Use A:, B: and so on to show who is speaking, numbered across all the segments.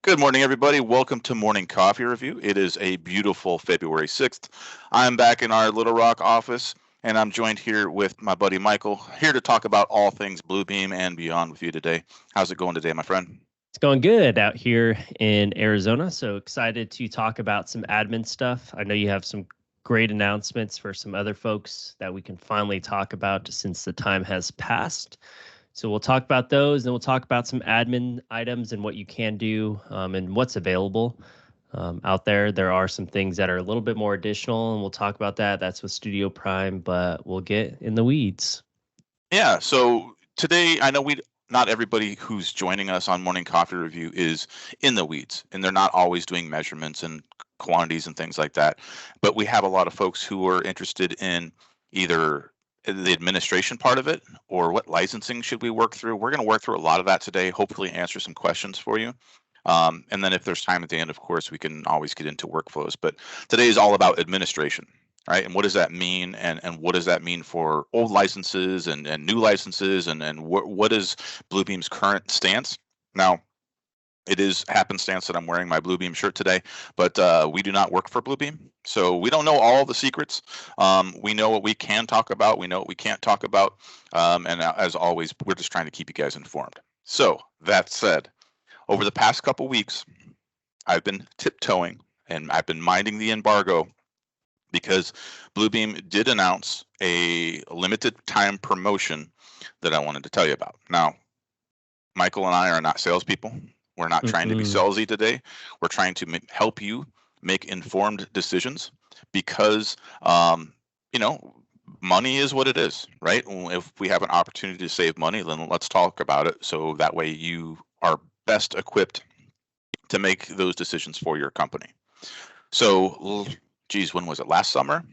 A: Good morning, everybody. Welcome to Morning Coffee Review. It is a beautiful February 6th. I'm back in our Little Rock office, and I'm joined here with my buddy Michael, here to talk about all things Bluebeam and beyond with you today. How's it going today, my friend?
B: It's going good out here in Arizona. So excited to talk about some admin stuff. I know you have some great announcements for some other folks that we can finally talk about since the time has passed. So we'll talk about those, and we'll talk about some admin items and what you can do and what's available out there. There are some things that are a little bit more additional, and we'll talk about that. That's with Studio Prime, but we'll get in the weeds.
A: Yeah, so today I know not everybody who's joining us on Morning Coffee Review is in the weeds, and they're not always doing measurements and quantities and things like that. But we have a lot of folks who are interested in either the administration part of it or what licensing should we work through. We're going to work through a lot of that today, hopefully answer some questions for you. And then if there's time at the end, of course, we can always get into workflows. But today is all about administration. Right. And what does that mean? And what does that mean for old licenses and new licenses? And what is Bluebeam's current stance? Now, it is happenstance that I'm wearing my Bluebeam shirt today, but we do not work for Bluebeam. So we don't know all the secrets. We know what we can talk about. We know what we can't talk about. And as always, we're just trying to keep you guys informed. So that said, over the past couple weeks, I've been tiptoeing and I've been minding the embargo because Bluebeam did announce a limited time promotion that I wanted to tell you about. Now, Michael and I are not salespeople. We're not trying to be salesy today. We're trying to help you make informed decisions because, money is what it is, right? If we have an opportunity to save money, then let's talk about it. So that way you are best equipped to make those decisions for your company. So, when was it? Last summer,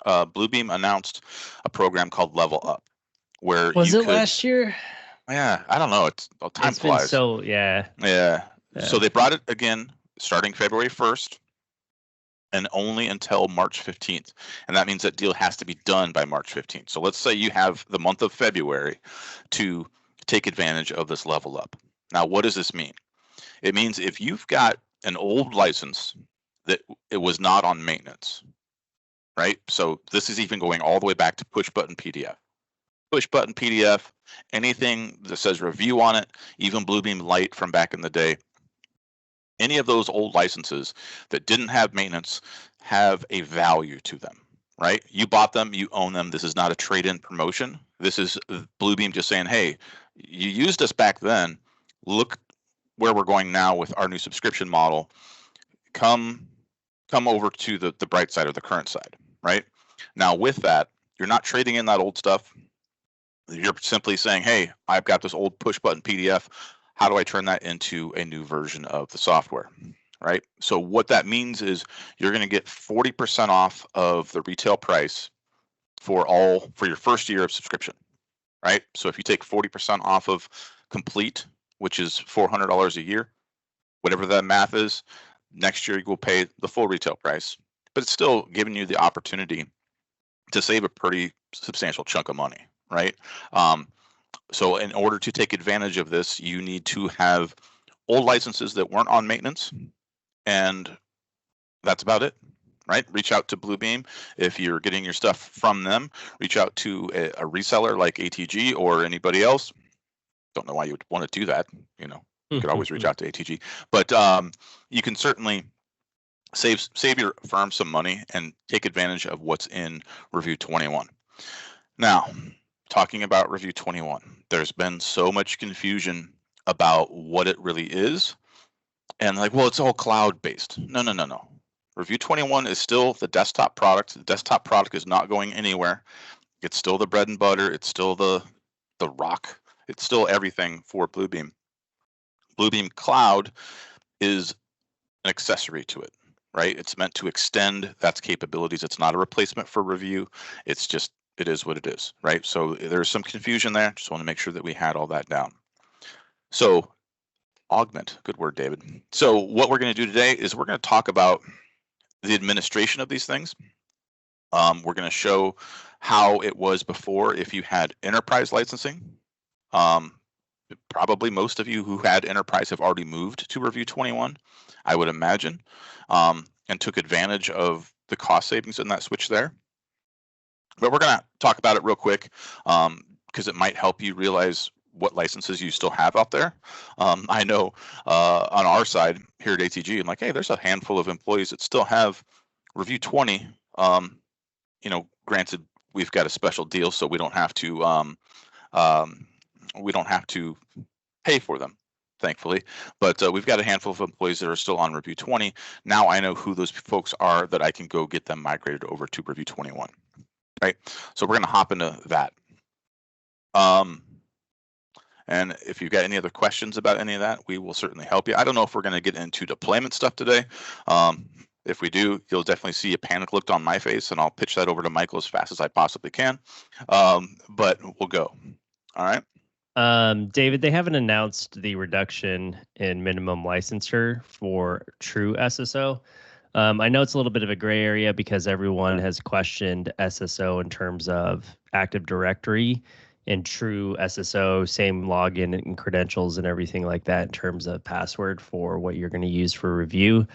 A: Bluebeam announced a program called Level Up, where
B: last year?
A: Yeah, I don't know. Time flies. Yeah. So they brought it again starting February 1st and only until March 15th. And that means that deal has to be done by March 15th. So let's say you have the month of February to take advantage of this Level Up. Now, what does this mean? It means if you've got an old license that it was not on maintenance, right? So this is even going all the way back to push button PDF. Push button PDF, anything that says review on it, even Bluebeam Lite from back in the day, any of those old licenses that didn't have maintenance have a value to them, right? You bought them, you own them. This is not a trade-in promotion. This is Bluebeam just saying, hey, you used us back then. Look where we're going now with our new subscription model. Come over to the bright side or the current side, right? Now with that, you're not trading in that old stuff. You're simply saying, hey, I've got this old push button PDF. How do I turn that into a new version of the software, right? So what that means is you're going to get 40% off of the retail price for your first year of subscription, right? So if you take 40% off of complete, which is $400 a year, whatever that math is, next year you will pay the full retail price, but it's still giving you the opportunity to save a pretty substantial chunk of money, right? So in order to take advantage of this, you need to have old licenses that weren't on maintenance, and that's about it, right? Reach out to Bluebeam. If you're getting your stuff from them, reach out to a reseller like ATG or anybody else. Don't know why you would want to do that. You could always reach out to ATG, but you can certainly save your firm some money and take advantage of what's in Review 21. Now, talking about Review 21, there's been so much confusion about what it really is. And it's all cloud-based. No. Review 21 is still the desktop product. The desktop product is not going anywhere. It's still the bread and butter. It's still the rock. It's still everything for Bluebeam. Bluebeam Cloud is an accessory to it, right? It's meant to extend that's capabilities. It's not a replacement for Review. It's just, it is what it is, right? So there's some confusion there. Just want to make sure that we had all that down. So augment, good word, David. So what we're going to do today is we're going to talk about the administration of these things. We're going to show how it was before if you had enterprise licensing. probably most of you who had Enterprise have already moved to Revu 21, I would imagine, and took advantage of the cost savings in that switch there. But we're going to talk about it real quick because it might help you realize what licenses you still have out there. I know on our side here at ATG, I'm like, hey, there's a handful of employees that still have Revu 20. Granted, we've got a special deal, so we don't have to pay for them, thankfully. But we've got a handful of employees that are still on Revu 20. Now I know who those folks are that I can go get them migrated over to Revu 21. Right, so we're going to hop into that. And if you've got any other questions about any of that, we will certainly help you. I don't know if we're going to get into deployment stuff today. If we do, you'll definitely see a panic look on my face, and I'll pitch that over to Michael as fast as I possibly can. But we'll go. All right.
B: David, they haven't announced the reduction in minimum licensure for true SSO. I know it's a little bit of a gray area because everyone has questioned SSO in terms of Active Directory and true SSO, same login and credentials and everything like that in terms of password for what you're going to use for review.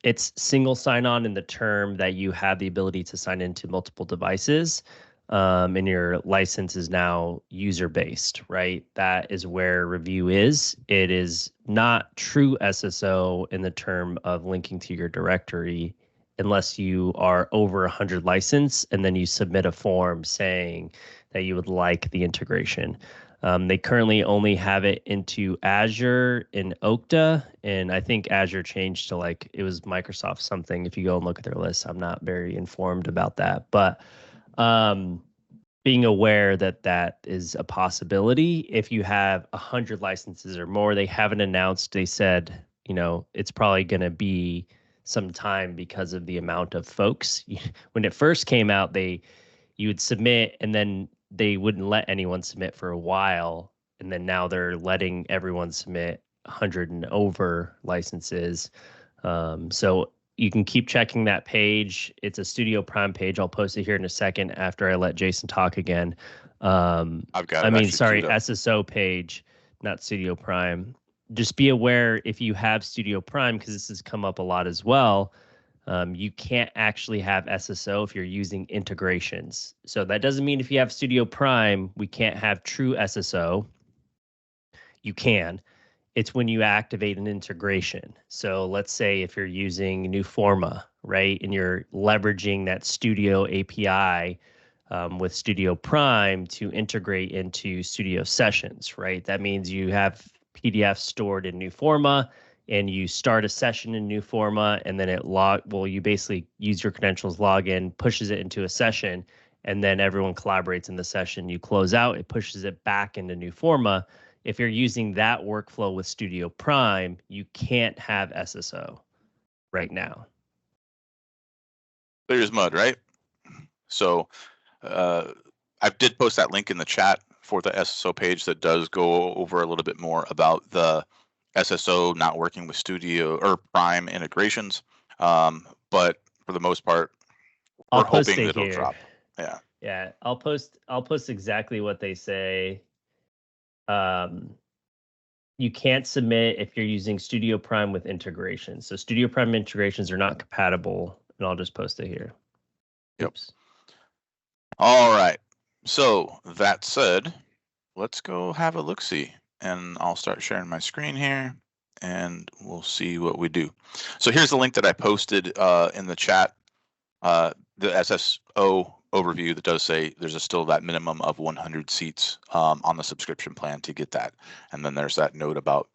B: It's single sign-on in the term that you have the ability to sign into multiple devices, and your license is now user-based, right? That is where review is. It is not true SSO in the term of linking to your directory unless you are over 100 license and then you submit a form saying that you would like the integration. They currently only have it into Azure and Okta, and I think Azure changed to it was Microsoft something. If you go and look at their list, I'm not very informed about that, but being aware that that is a possibility. If you have 100 licenses or more, they haven't announced. They said, it's probably going to be some time because of the amount of folks. When it first came out, you would submit and then they wouldn't let anyone submit for a while. And then now they're letting everyone submit 100 and over licenses. So you can keep checking that page. It's a Studio Prime page. I'll post it here in a second after I let Jason talk again.
A: I've got it.
B: SSO page, not Studio Prime. Just be aware if you have Studio Prime, because this has come up a lot as well, you can't actually have SSO if you're using integrations. So that doesn't mean if you have Studio Prime, we can't have true SSO. You can. It's when you activate an integration. So let's say if you're using Newforma, right, and you're leveraging that Studio API with Studio Prime to integrate into Studio Sessions, right? That means you have PDFs stored in Newforma, and you start a session in Newforma, and then you basically use your credentials, log in, pushes it into a session, and then everyone collaborates in the session. You close out, it pushes it back into Newforma. If you're using that workflow with Studio Prime, you can't have SSO right now.
A: Clear as mud, right? So I did post that link in the chat for the SSO page that does go over a little bit more about the SSO not working with Studio or Prime integrations. But for the most part, we're hoping that it'll drop. Yeah.
B: Yeah. I'll post exactly what they say. You can't submit if you're using Studio Prime with integrations. So Studio Prime integrations are not compatible, and I'll just post it here.
A: Yep. Oops. All right. So that said, let's go have a look-see, and I'll start sharing my screen here, and we'll see what we do. So here's the link that I posted in the chat, the SSO overview that does say there's still that minimum of 100 seats on the subscription plan to get that. And then there's that note about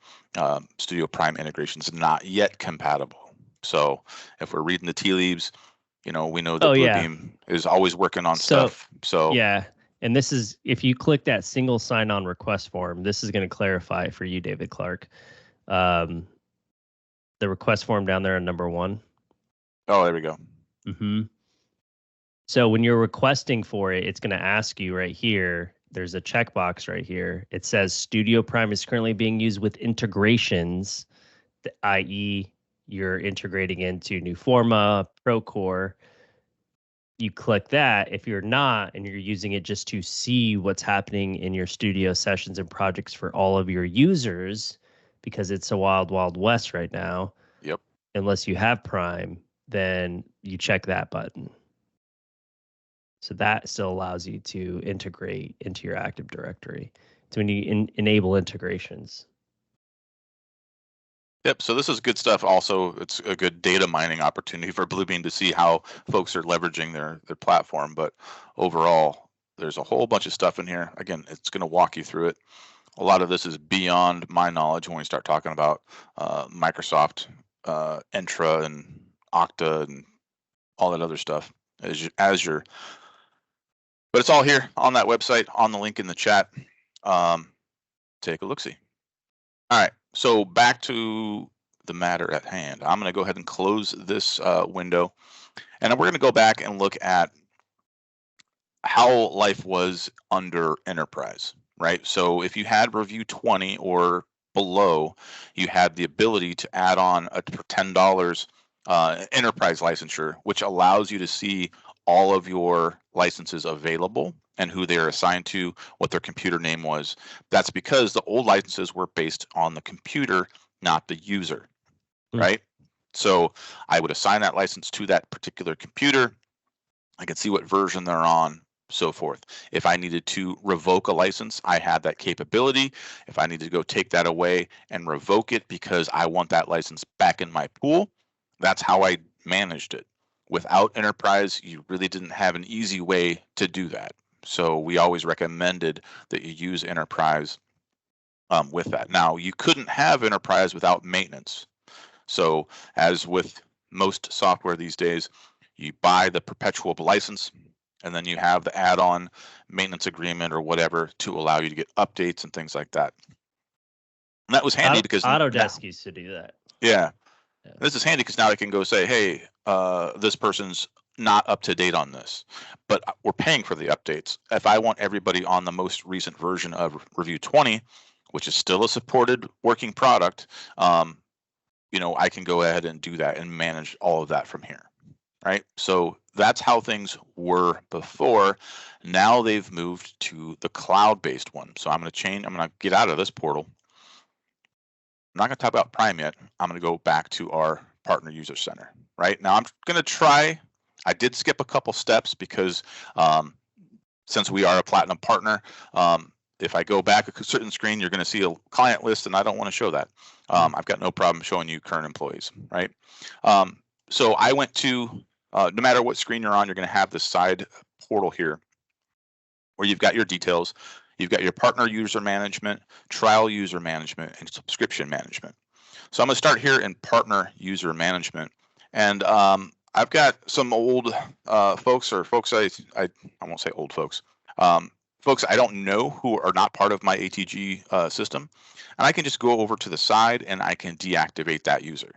A: Studio Prime integrations not yet compatible. So if we're reading the tea leaves, we know that Bluebeam is always working on stuff. So
B: yeah. And this is, if you click that single sign-on request form, this is going to clarify it for you, David Clark. The request form down there on number 1.
A: Oh, there we go.
B: Mm-hmm. So when you're requesting for it, it's going to ask you right here. There's a checkbox right here. It says Studio Prime is currently being used with integrations, i.e., you're integrating into Newforma, Procore. you click that. If you're not, and you're using it just to see what's happening in your studio sessions and projects for all of your users, because it's a wild, wild west right now.
A: Yep.
B: Unless you have Prime, then you check that button. So that still allows you to integrate into your Active Directory. So when you enable integrations.
A: Yep. So this is good stuff. Also, it's a good data mining opportunity for Bluebeam to see how folks are leveraging their platform. But overall, there's a whole bunch of stuff in here. Again, it's going to walk you through it. A lot of this is beyond my knowledge when we start talking about Microsoft Entra and Okta and all that other stuff, Azure. But it's all here on that website, on the link in the chat. Take a look-see. All right, so back to the matter at hand. I'm going to go ahead and close this window, and we're going to go back and look at how life was under Enterprise, right? So if you had Review 20 or below, you had the ability to add on for $10 Enterprise licensure, which allows you to see all of your licenses available and who they're assigned to, what their computer name was. That's because the old licenses were based on the computer, not the user, right? So I would assign that license to that particular computer. I could see what version they're on, so forth. If I needed to revoke a license, I had that capability. If I needed to go take that away and revoke it because I want that license back in my pool, that's how I managed it. Without Enterprise, you really didn't have an easy way to do that. So we always recommended that you use Enterprise with that. Now, you couldn't have Enterprise without maintenance. So as with most software these days, you buy the perpetual license, and then you have the add-on maintenance agreement or whatever to allow you to get updates and things like that. And that was handy because
B: Autodesk used to do that.
A: Yeah. This is handy because now I can go say, hey, this person's not up to date on this, but we're paying for the updates. If I want everybody on the most recent version of Review 20, which is still a supported working product, I can go ahead and do that and manage all of that from here, right? So that's how things were before. Now they've moved to the cloud-based one. So I'm going to get out of this portal. I'm not going to talk about Prime yet. I'm going to go back to our Partner User Center. Right now, I'm going to try. I did skip a couple steps because since we are a Platinum partner, if I go back a certain screen, you're going to see a client list, and I don't want to show that. I've got no problem showing you current employees, right? So I went to, no matter what screen you're on, you're going to have this side portal here where you've got your details. You've got your partner user management, trial user management, and subscription management. So I'm going to start here in partner user management. And I've got some old folks, or folks I won't say old folks, folks I don't know who are not part of my ATG system. And I can just go over to the side and I can deactivate that user.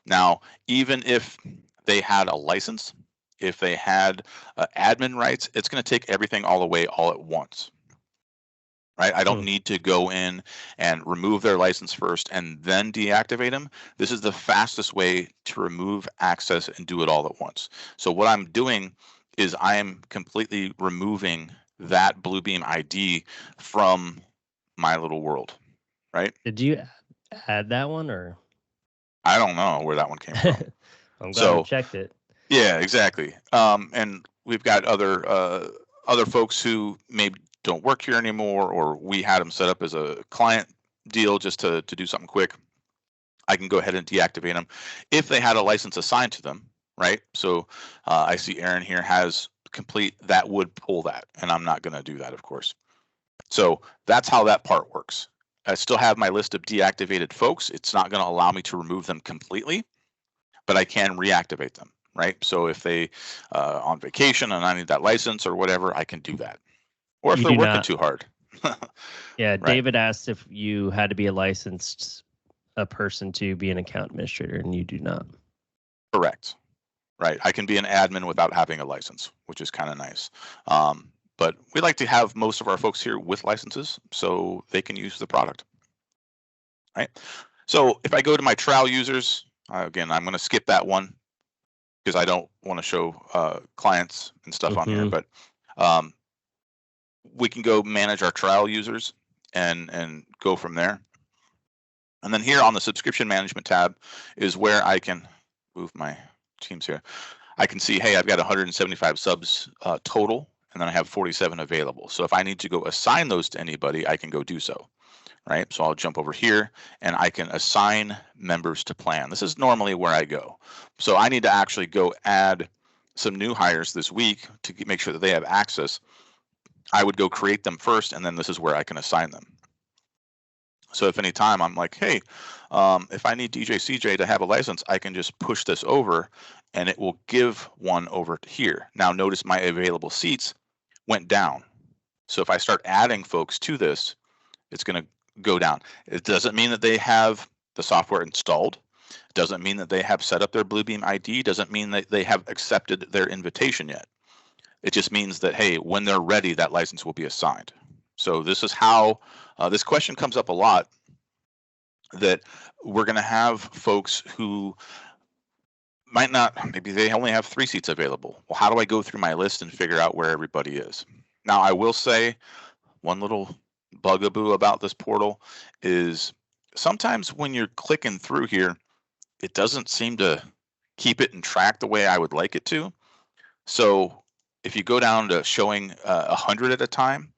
A: Now, even if they had a license, if they had admin rights, it's going to take everything all away all at once. Right? I don't need to go in and remove their license first and then deactivate them. This is the fastest way to remove access and do it all at once. So what I'm doing is I am completely removing that Bluebeam ID from my little world, right?
B: Did you add that one, or?
A: I don't know where that one came from.
B: I'm glad you checked it.
A: Yeah, exactly. And we've got other folks who maybe don't work here anymore, or we had them set up as a client deal just to do something quick. I can go ahead and deactivate them if they had a license assigned to them, right? So I see Aaron here has complete, that would pull that, and I'm not going to do that, of course. So that's how that part works. I still have my list of deactivated folks. It's not going to allow me to remove them completely, but I can reactivate them, right? So if they on vacation and I need that license or whatever, I can do that. Or if they're working too hard.
B: Yeah, right. David asked if you had to be a person to be an account administrator, and you do not.
A: Correct. Right. I can be an admin without having a license, which is kind of nice. But we like to have most of our folks here with licenses so they can use the product. Right. So if I go to my trial users, again, I'm going to skip that one. because I don't want to show clients and stuff on here, but we can go manage our trial users and go from there. And then here on the subscription management tab is where I can move my teams here. I can see, hey, I've got 175 subs total, and then I have 47 available. So if I need to go assign those to anybody, I can go do so, right? So I'll jump over here and I can assign members to plan. This is normally where I go. So I need to actually go add some new hires this week to make sure that they have access. I would go create them first, and then this is where I can assign them. So if any time I'm like, hey, if I need DJ CJ to have a license, I can just push this over and it will give one over to here. Now notice my available seats went down. So if I start adding folks to this, it's going to go down. It doesn't mean that they have the software installed. It doesn't mean that they have set up their Bluebeam ID. It doesn't mean that they have accepted their invitation yet. It just means that, hey, when they're ready, that license will be assigned. So this is how this question comes up a lot, that we're going to have folks who might not, maybe they only have 3 seats available. Well, how do I go through my list and figure out where everybody is? Now, I will say one little bugaboo about this portal is sometimes when you're clicking through here, it doesn't seem to keep it in track the way I would like it to. So if you go down to showing 100 at a time,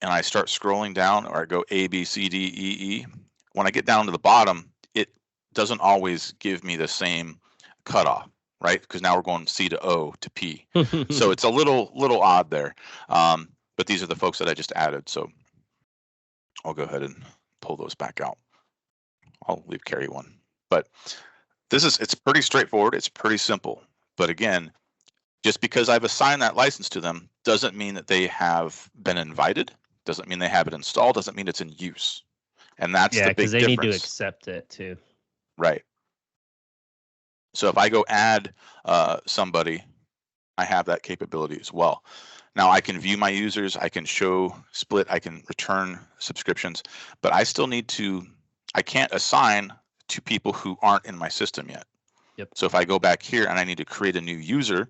A: and I start scrolling down, or I go A, B, C, D, E, E, when I get down to the bottom, it doesn't always give me the same cutoff, right? Because now we're going C to O to P. So it's a little odd there. But these are the folks that I just added. So I'll go ahead and pull those back out. I'll leave carry one. But it's pretty straightforward. It's pretty simple. But again, just because I've assigned that license to them doesn't mean that they have been invited. Doesn't mean they have it installed. Doesn't mean it's in use. And that's the big difference. Yeah, because
B: they need to accept it too.
A: Right. So if I go add somebody, I have that capability as well. Now I can view my users. I can show split. I can return subscriptions. But I still need to, I can't assign to people who aren't in my system yet.
B: Yep.
A: So if I go back here and I need to create a new user,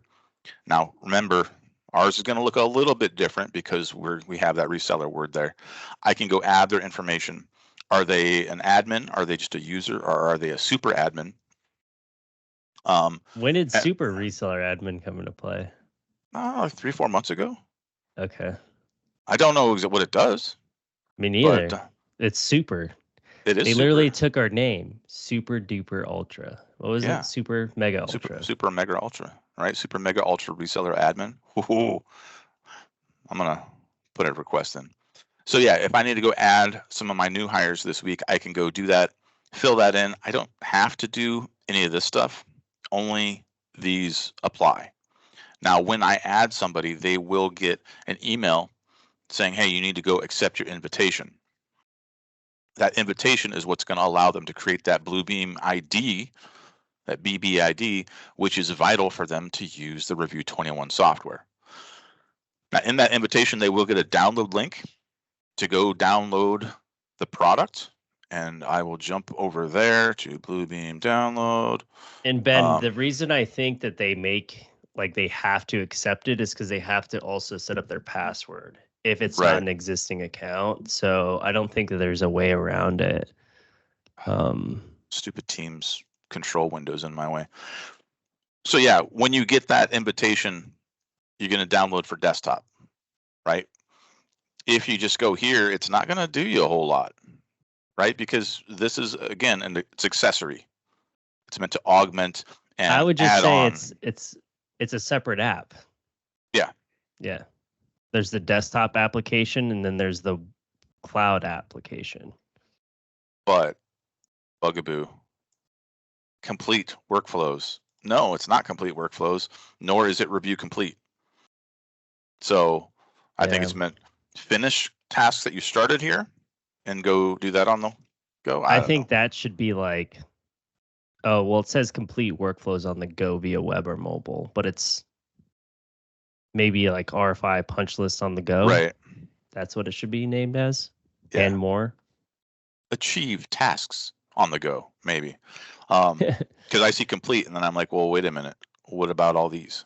A: now remember, ours is going to look a little bit different because we have that reseller word there. I can go add their information. Are they an admin? Are they just a user? Or are they a super admin?
B: When did super reseller admin come into play?
A: 3-4 months ago.
B: Okay.
A: I don't know what it does.
B: Me neither. But, it's super.
A: It is.
B: They literally took our name, Super Duper Ultra. What was it? Super Mega Ultra.
A: Super Mega Ultra. Right? Super Mega Ultra reseller admin. Ooh. I'm going to put a request in. So yeah, if I need to go add some of my new hires this week, I can go do that, fill that in. I don't have to do any of this stuff. Only these apply. Now, when I add somebody, they will get an email saying, hey, you need to go accept your invitation. That invitation is what's going to allow them to create that Bluebeam ID, that BBID, which is vital for them to use the Revu 21 software. Now, in that invitation, they will get a download link to go download the product. And I will jump over there to Bluebeam download.
B: And Ben, the reason I think that they they have to accept it is because they have to also set up their password if it's not an existing account. So I don't think that there's a way around it.
A: Stupid Teams control windows in my way. So yeah, when you get that invitation, you're going to download for desktop, right? If you just go here, it's not going to do you a whole lot. Right, because this is again, and it's accessory. It's meant to augment and
B: I would just
A: add
B: say
A: on.
B: it's a separate app.
A: Yeah.
B: Yeah. There's the desktop application, and then there's the cloud application.
A: But bugaboo, complete workflows. No, it's not complete workflows, nor is it Revu complete. So I think it's meant finish tasks that you started here. And go do that on the go.
B: I think that should be like, oh, well, it says complete workflows on the go via web or mobile, but it's maybe like RFI punch list on the go.
A: Right.
B: That's what it should be named as. Yeah. And more.
A: Achieve tasks on the go, maybe. Because I see complete, and then I'm like, well, wait a minute. what about all these?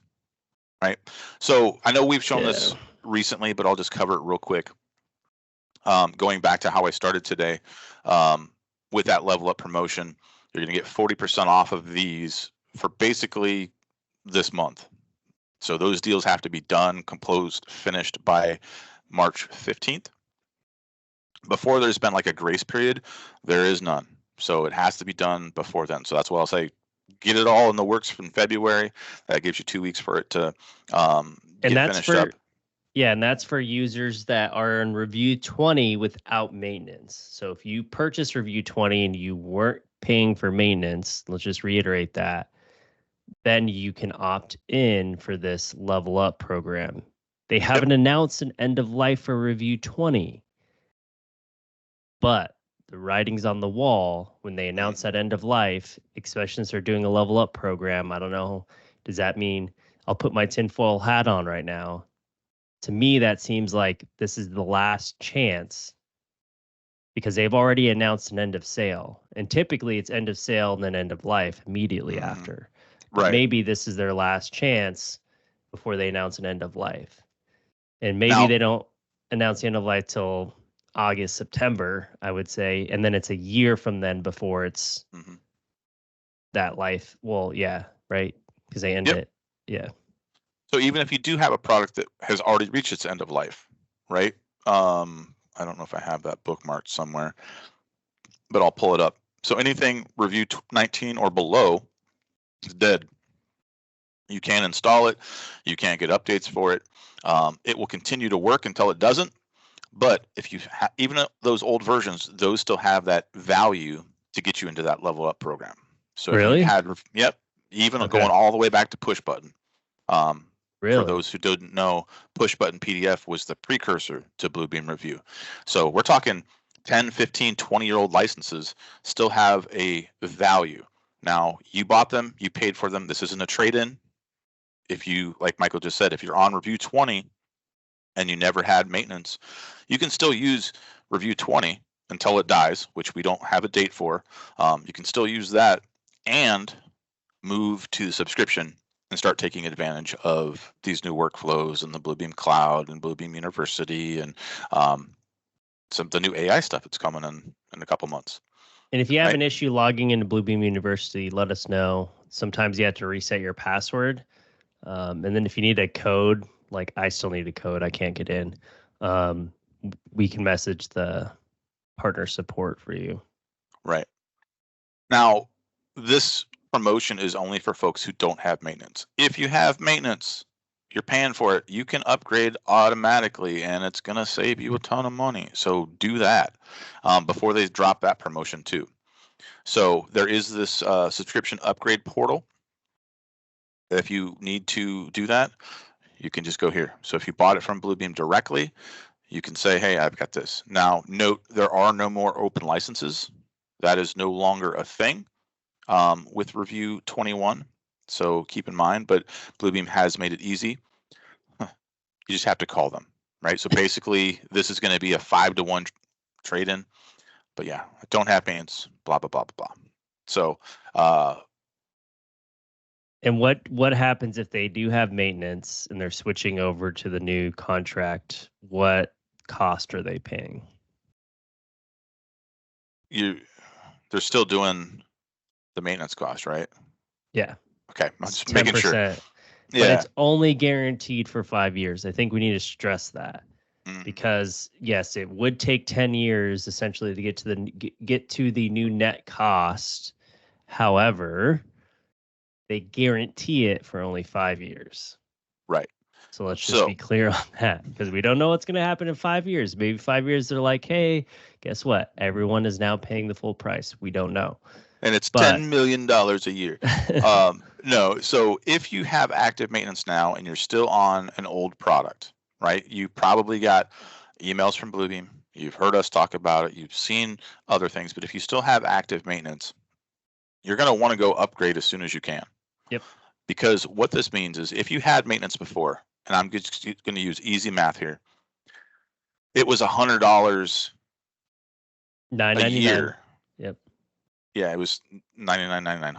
A: Right. So I know we've shown this recently, but I'll just cover it real quick. Going back to how I started today, with that level up promotion, you're going to get 40% off of these for basically this month. So those deals have to be done, composed, finished by March 15th. Before there's been like a grace period, there is none. So it has to be done before then. So that's why I'll say get it all in the works from February. That gives you 2 weeks for it to get finished up.
B: Yeah, and that's for users that are in Review 20 without maintenance. So if you purchase Review 20 and you weren't paying for maintenance, let's just reiterate that, then you can opt in for this Level Up program. They haven't announced an end of life for Review 20, but the writing's on the wall when they announce that end of life, especially since they're doing a Level Up program. I don't know. Does that mean I'll put my tinfoil hat on right now? To me, that seems like this is the last chance because they've already announced an end of sale. And typically it's end of sale and then end of life immediately after. But maybe this is their last chance before they announce an end of life. And maybe they don't announce the end of life till August, September, I would say. And then it's a year from then before it's that life. Well, yeah, right? Because they end it. Yeah.
A: So even if you do have a product that has already reached its end of life, right? I don't know if I have that bookmarked somewhere, but I'll pull it up. So anything Review 19 or below is dead. You can't install it. You can't get updates for it. It will continue to work until it doesn't. But if you even those old versions, those still have that value to get you into that Level Up program. So
B: really,
A: if you had, even going all the way back to push button.
B: Really?
A: For those who didn't know, push button PDF was the precursor to Bluebeam Review. So we're talking 10, 15, 20-year-old licenses still have a value. Now, you bought them, you paid for them. This isn't a trade-in. If you, like Michael just said, if you're on Review 20 and you never had maintenance, you can still use Review 20 until it dies, which we don't have a date for. You can still use that and move to the subscription and start taking advantage of these new workflows and the Bluebeam Cloud and Bluebeam University and some of the new AI stuff that's coming in a couple months.
B: And if you have an issue logging into Bluebeam University, let us know. Sometimes you have to reset your password. And then if you need a code, like I still need a code, I can't get in. We can message the partner support for you.
A: Right. Now, this promotion is only for folks who don't have maintenance. If you have maintenance, you're paying for it, you can upgrade automatically and it's going to save you a ton of money. So do that before they drop that promotion too. So there is this subscription upgrade portal. If you need to do that, you can just go here. So if you bought it from Bluebeam directly, you can say, hey, I've got this. Now, note there are no more open licenses. That is no longer a thing with Review 21. So keep in mind, but Bluebeam has made it easy. You just have to call them, right? So basically, this is going to be a 5-to-1 trade-in. But yeah, I don't have maintenance, blah, blah, blah, blah, blah. So
B: and what happens if they do have maintenance and they're switching over to the new contract? What cost are they paying?
A: They're still doing the maintenance cost, right?
B: Yeah.
A: Okay, I'm just making sure.
B: But it's only guaranteed for 5 years. I think we need to stress that because yes, it would take 10 years essentially to get to the new net cost. However, they guarantee it for only 5 years.
A: Right.
B: So let's just be clear on that because we don't know what's going to happen in 5 years. Maybe 5 years they're like, hey, guess what? Everyone is now paying the full price. We don't know.
A: And it's $10 million a year. No, so if you have active maintenance now and you're still on an old product, right? You probably got emails from Bluebeam. You've heard us talk about it. You've seen other things. But if you still have active maintenance, you're going to want to go upgrade as soon as you can.
B: Yep.
A: Because what this means is if you had maintenance before, and I'm just going to use easy math here, it was $100 a year.
B: Yep.
A: Yeah, it was $99.99,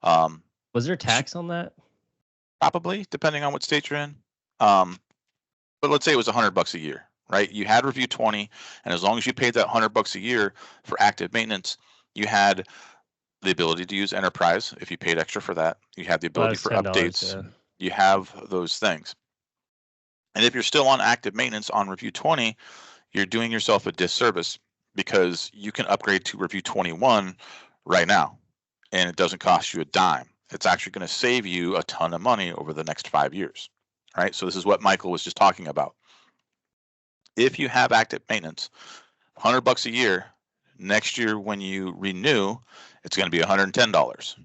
A: $100.
B: Was there tax on that?
A: probably, depending on what state you're in. But let's say it was $100 a year, right? You had Revu 20, and as long as you paid that $100 a year for active maintenance, you had the ability to use Enterprise if you paid extra for that. You had the ability for updates. Yeah. You have those things. And if you're still on active maintenance on Revu 20, you're doing yourself a disservice because you can upgrade to Revu 21 right now, and it doesn't cost you a dime. It's actually going to save you a ton of money over the next 5 years. Right? So this is what Michael was just talking about. If you have active maintenance, $100 a year, next year when you renew, it's going to be $110,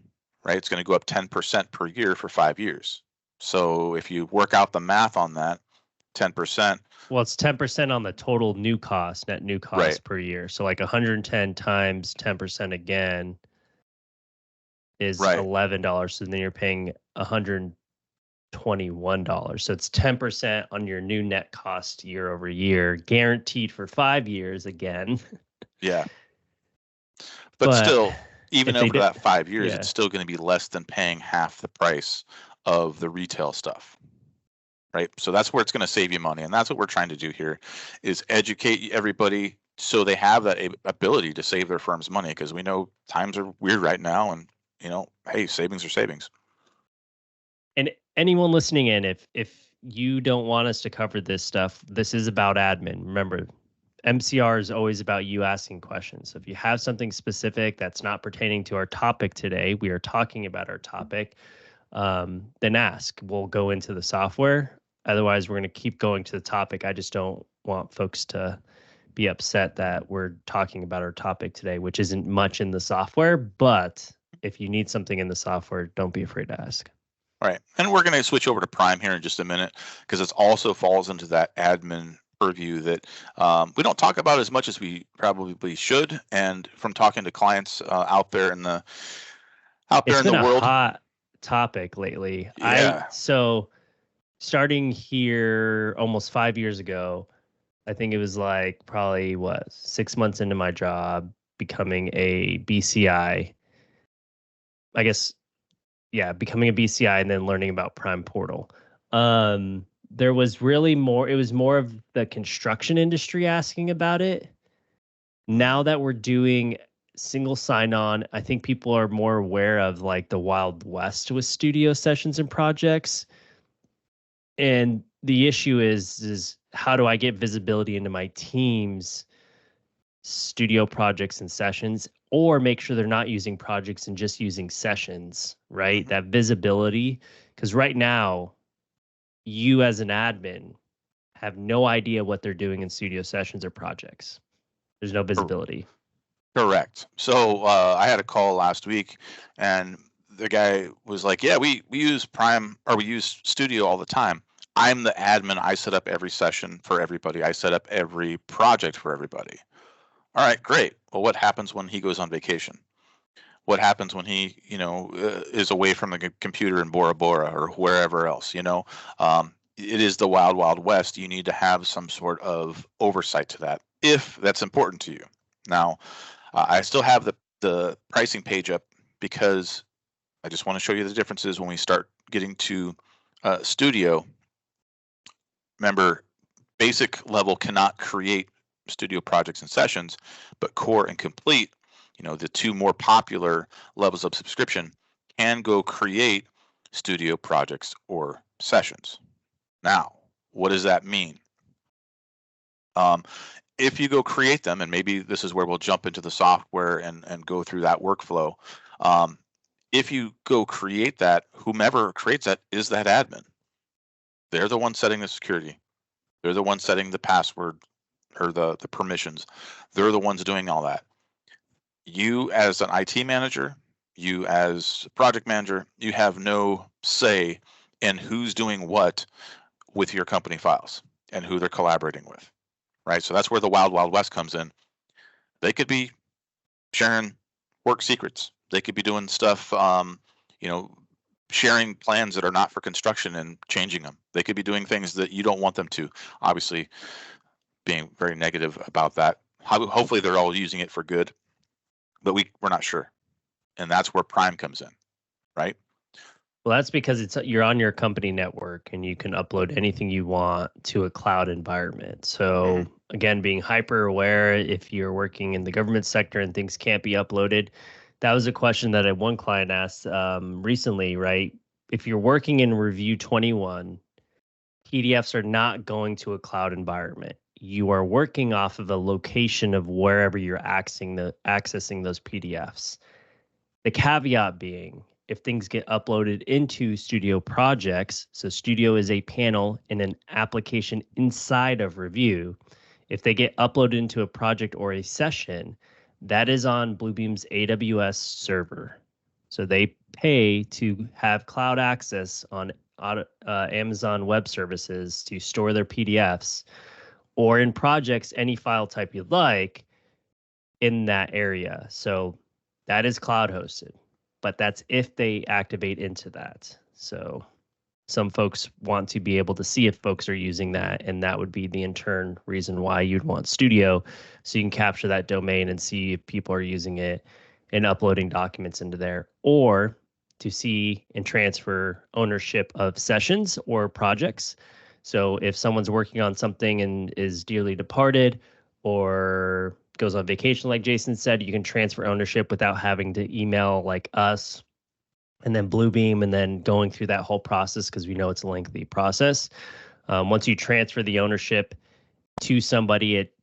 A: right? It's going to go up 10% per year for 5 years. So if you work out the math on that, 10%.
B: Well, it's 10% on the total new cost, net new cost right. per year. So like 110 times 10% again is right. $11. So then you're paying $121. So it's 10% on your new net cost year over year, guaranteed for 5 years again.
A: Yeah. But still, even over that 5 years, it's still going to be less than paying half the price of the retail stuff. Right. So that's where it's going to save you money. And that's what we're trying to do here is educate everybody so they have that ability to save their firm's money, because we know times are weird right now. And, hey, savings are savings.
B: And anyone listening in, if you don't want us to cover this stuff, this is about admin. Remember, MCR is always about you asking questions. So if you have something specific that's not pertaining to our topic today, we are talking about our topic, then ask. We'll go into the software. Otherwise, we're going to keep going to the topic. I just don't want folks to be upset that we're talking about our topic today, which isn't much in the software. But if you need something in the software, don't be afraid to ask.
A: All right. And we're going to switch over to Prime here in just a minute, because it also falls into that admin purview that we don't talk about as much as we probably should. And from talking to clients out there in the world,
B: it's been a hot topic lately.
A: Yeah.
B: So starting here almost 5 years ago, I think it was like probably 6 months into my job, becoming a BCI. I guess. Yeah, becoming a BCI and then learning about Prime Portal. There was really more, it was more of the construction industry asking about it. Now that we're doing single sign-on, I think people are more aware of like the Wild West with studio sessions and projects. And the issue is how do I get visibility into my team's studio projects and sessions, or make sure they're not using projects and just using sessions, right? Mm-hmm. That visibility. Because right now, you as an admin have no idea what they're doing in studio sessions or projects. There's no visibility.
A: Correct. So I had a call last week, and the guy was like, yeah, we use Prime, or we use Studio all the time. I'm the admin. I set up every session for everybody. I set up every project for everybody. All right, great. Well, what happens when he goes on vacation? What happens when he, is away from the computer in Bora Bora or wherever else? It is the wild, wild west. You need to have some sort of oversight to that, if that's important to you. Now, I still have the pricing page up because I just want to show you the differences when we start getting to Studio. Remember, basic level cannot create studio projects and sessions, but Core and Complete, the two more popular levels of subscription, can go create studio projects or sessions. Now, what does that mean? If you go create them, and maybe this is where we'll jump into the software and go through that workflow. If you go create that, whomever creates that is that admin. They're the one setting the security. They're the one setting the password or the permissions. They're the ones doing all that. You as an IT manager, you as a project manager, you have no say in who's doing what with your company files and who they're collaborating with, right? So that's where the wild, wild west comes in. They could be sharing work secrets. They could be doing stuff, sharing plans that are not for construction and changing them. They could be doing things that you don't want them to. Obviously, being very negative about that. Hopefully they're all using it for good, but we're not sure. And that's where Prime comes in, right?
B: Well, that's because you're on your company network and you can upload anything you want to a cloud environment. So again, being hyper aware if you're working in the government sector and things can't be uploaded. That was a question that one client asked recently, right? If you're working in Review 21, PDFs are not going to a cloud environment. You are working off of a location of wherever you're accessing those PDFs. The caveat being, if things get uploaded into Studio projects, so Studio is a panel in an application inside of Review, if they get uploaded into a project or a session, that is on Bluebeam's AWS server. So they pay to have cloud access on Amazon Web Services to store their PDFs, or in projects, any file type you'd like in that area. So that is cloud hosted, but that's if they activate into that. So some folks want to be able to see if folks are using that, and that would be the in turn reason why you'd want Studio, so you can capture that domain and see if people are using it and uploading documents into there, or to see and transfer ownership of sessions or projects. So if someone's working on something and is dearly departed or goes on vacation, like Jason said, you can transfer ownership without having to email like us and then Bluebeam and then going through that whole process, because we know it's a lengthy process. Once you transfer the ownership to somebody, it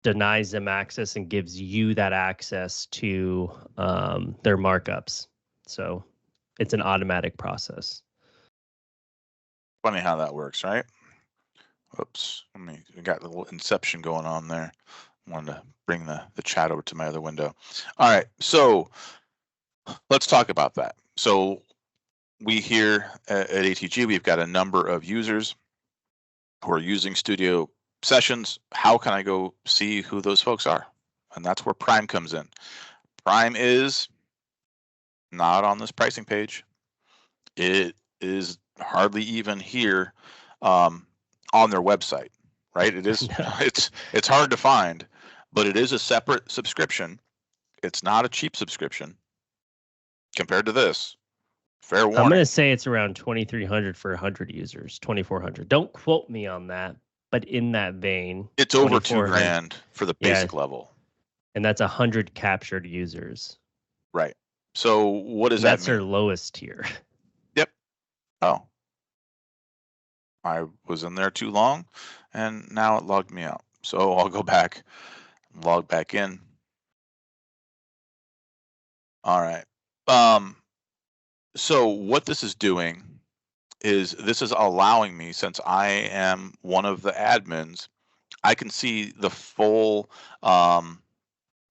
B: denies them access and gives you that access to their markups. So it's an automatic process.
A: Funny how that works, right? Oops, we got a little inception going on there. Wanted to bring the chat over to my other window. All right, so let's talk about that. So we here at ATG, we've got a number of users who are using Studio sessions. How can I go see who those folks are? And that's where Prime comes in. Prime is not on this pricing page. It is hardly even here on their website, right? It is. It's hard to find, but it is a separate subscription. It's not a cheap subscription compared to this. Fair warning.
B: I'm going to say it's around 2,300 for 100 users, 2,400. Don't quote me on that, but in that vein,
A: it's over $2,000 for the basic level,
B: and that's 100 captured users.
A: Right. So what does that mean?
B: That's their lowest tier.
A: Yep. Oh, I was in there too long, and now it logged me out. So I'll go back, log back in. All right. So what this is doing is this is allowing me, since I am one of the admins, I can see the full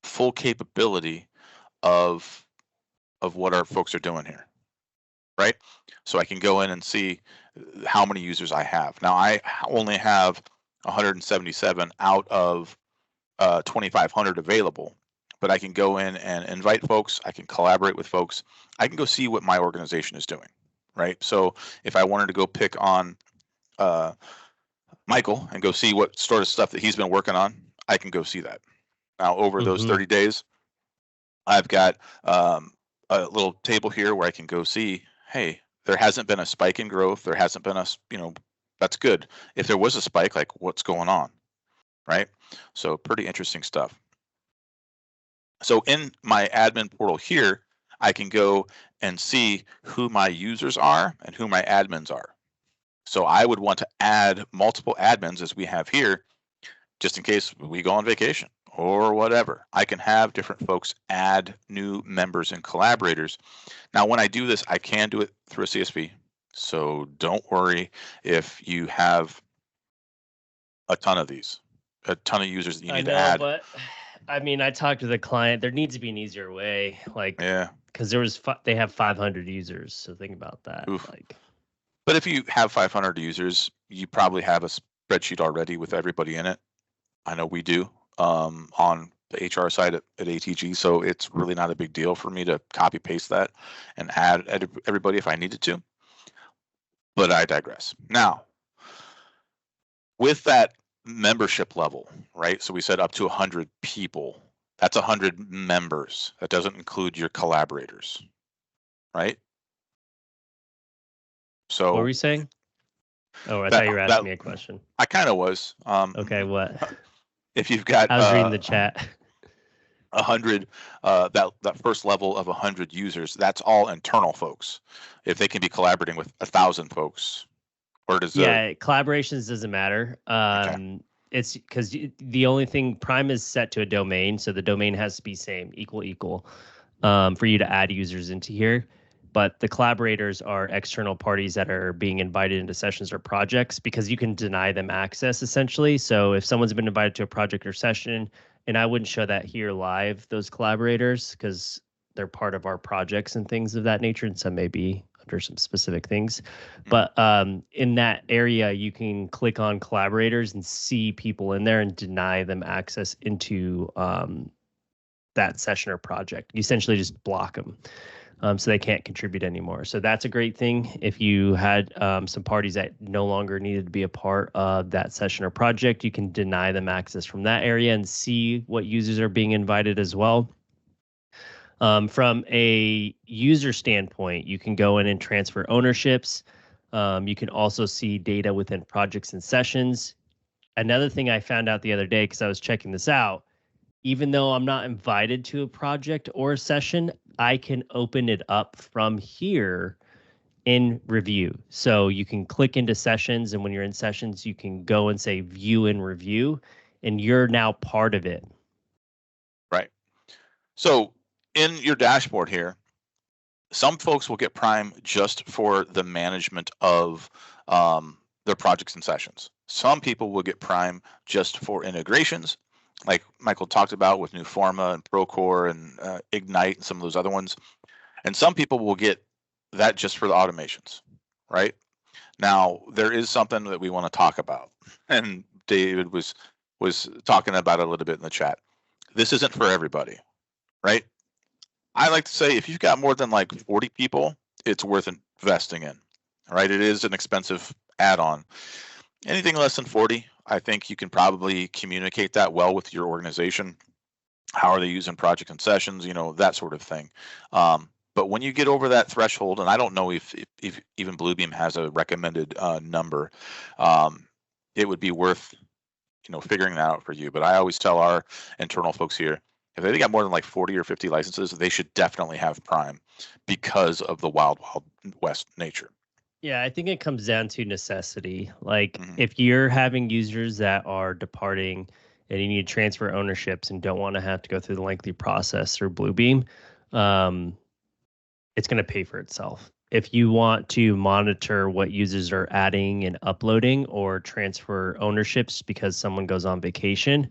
A: full capability of what our folks are doing here, right? So I can go in and see how many users I have. Now I only have 177 out of 2,500 available, but I can go in and invite folks. I can collaborate with folks. I can go see what my organization is doing, right? So if I wanted to go pick on Michael and go see what sort of stuff that he's been working on, I can go see that. Now over those 30 days, I've got a little table here where I can go see, hey, there hasn't been a spike in growth. There hasn't been a, that's good. If there was a spike, like what's going on, right? So pretty interesting stuff. So in my admin portal here, I can go and see who my users are and who my admins are. So I would want to add multiple admins, as we have here, just in case we go on vacation or whatever. I can have different folks add new members and collaborators. Now, when I do this, I can do it through a CSV. So don't worry if you have a ton of these, a ton of users that you need to add.
B: But I mean, I talked to the client. There needs to be an easier way, because they have 500 users. So think about that.
A: Oof. But if you have 500 users, you probably have a spreadsheet already with everybody in it. I know we do on the HR side at ATG, so it's really not a big deal for me to copy paste that and add everybody if I needed to. But I digress. Now, with that membership level, right? So we said up to 100 people. That's 100 members. That doesn't include your collaborators, right? So
B: what were you saying? Oh, I thought you were asking me a question.
A: I kind of was.
B: Okay, what?
A: If you've got,
B: I was reading the chat.
A: 100, that first level of 100 users, that's all internal folks. If they can be collaborating with 1,000 folks, or does
B: collaborations doesn't matter.
A: Okay.
B: It's because the only thing Prime is set to a domain, so the domain has to be same equal for you to add users into here. But the collaborators are external parties that are being invited into sessions or projects, because you can deny them access essentially. So if someone's been invited to a project or session, and I wouldn't show that here live, those collaborators, because they're part of our projects and things of that nature, and some may be under some specific things. But in that area, you can click on collaborators and see people in there and deny them access into that session or project. You essentially just block them. So they can't contribute anymore. So that's a great thing. If you had some parties that no longer needed to be a part of that session or project, you can deny them access from that area and see what users are being invited as well. From a user standpoint, you can go in and transfer ownerships. You can also see data within projects and sessions. Another thing I found out the other day, because I was checking this out, even though I'm not invited to a project or a session, I can open it up from here in Revu. So you can click into sessions, and when you're in sessions, you can go and say view and review, and you're now part of it.
A: Right. So in your dashboard here, some folks will get Prime just for the management of their projects and sessions. Some people will get Prime just for integrations, like Michael talked about with Newforma and Procore and Ignite and some of those other ones. And some people will get that just for the automations, right? Now, there is something that we want to talk about, and David was talking about it a little bit in the chat. This isn't for everybody, right? I like to say if you've got more than like 40 people, it's worth investing in, right? It is an expensive add-on. Anything less than 40, I think you can probably communicate that well with your organization. How are they using projects and sessions, that sort of thing. But when you get over that threshold, and I don't know if even Bluebeam has a recommended number, it would be worth figuring that out for you. But I always tell our internal folks here, if they got more than like 40 or 50 licenses, they should definitely have Prime because of the wild west nature.
B: Yeah, I think it comes down to necessity. Like if you're having users that are departing and you need to transfer ownerships and don't want to have to go through the lengthy process through Bluebeam, it's going to pay for itself. If you want to monitor what users are adding and uploading or transfer ownerships because someone goes on vacation,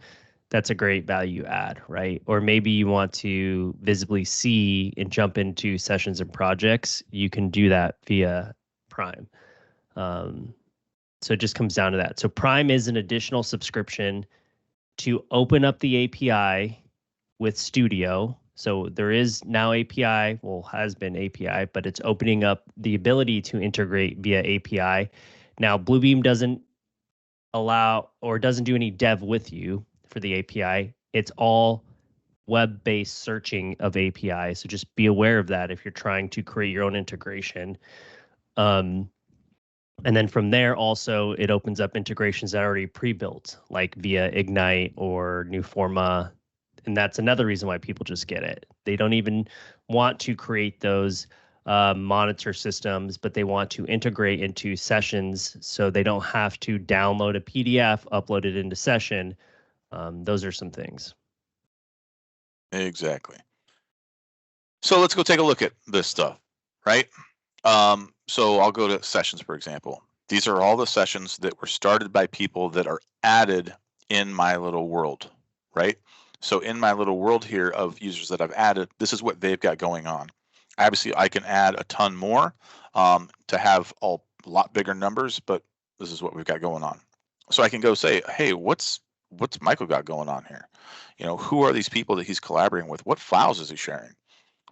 B: that's a great value add, right? Or maybe you want to visibly see and jump into sessions and projects, you can do that via Prime. So it just comes down to that. So Prime is an additional subscription to open up the API with Studio. So there is now API, well, has been API, but it's opening up the ability to integrate via API. Now, Bluebeam doesn't allow or doesn't do any dev with you for the API. It's all web-based searching of API. So just be aware of that if you're trying to create your own integration. And then from there, also, it opens up integrations that are already pre-built, like via Ignite or Newforma. And that's another reason why people just get it. They don't even want to create those monitor systems, but they want to integrate into sessions so they don't have to download a PDF, upload it into session. Those are some things.
A: Exactly. So let's go take a look at this stuff, right? So I'll go to sessions, for example. These are all the sessions that were started by people that are added in my little world, right? So in my little world here of users that I've added, this is what they've got going on. Obviously, I can add a ton more to have a lot bigger numbers, but this is what we've got going on. So I can go say, hey, what's Michael got going on here? Who are these people that he's collaborating with? What files is he sharing,